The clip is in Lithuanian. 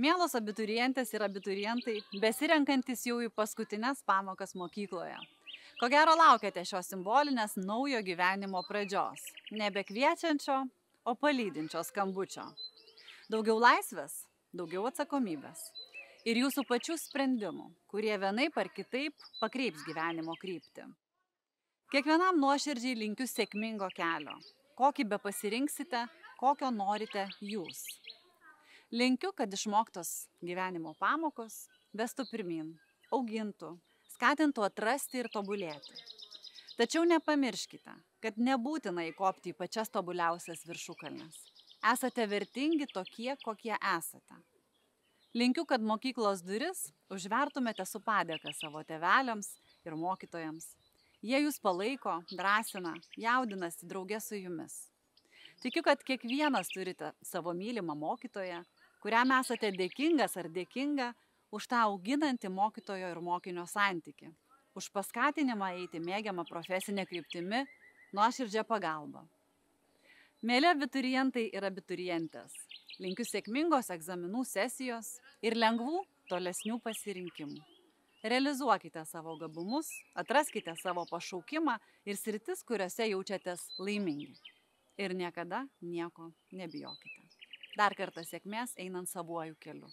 Mielos abiturientės ir abiturientai, besirenkantis jau į paskutines pamokas mokykloje. Ko gero laukiate šios simbolinės naujo gyvenimo pradžios. Nebe kviečiančio, o palydinčio skambučio. Daugiau laisvės, daugiau atsakomybės. Ir jūsų pačių sprendimų, kurie vienaip ar kitaip pakreips gyvenimo kryptį. Kiekvienam nuoširdžiai linkiu sėkmingo kelio. Kokį be pasirinksite, kokio norite jūs. Linkiu, kad išmoktos gyvenimo pamokos vestų pirmin, augintų, skatintų atrasti ir tobulėti. Tačiau nepamirškite, kad nebūtina įkopti į pačias tobuliausias viršukalnes. Esate vertingi tokie, kokie esate. Linkiu, kad mokyklos duris užvertumėte su padėka savo tėveliams ir mokytojams. Jie jūs palaiko, drąsina, jaudinasi drauge su jumis. Tikiu, kad kiekvienas turite savo mylimą mokytoją, kuriam esate dėkingas ar dėkinga už tą auginantį mokytojo ir mokinio santykį, už paskatinimą eiti mėgiamą profesinę kryptimi, nuoširdžią pagalbą. Mėly abiturientai ir abiturientės, linkiu sėkmingos egzaminų sesijos ir lengvų tolesnių pasirinkimų. Realizuokite savo gabumus, atraskite savo pašaukimą ir sritis, kuriuose jaučiatės laimingi. Ir niekada nieko nebijokite. Dar kartą sėkmės einant savuoju keliu.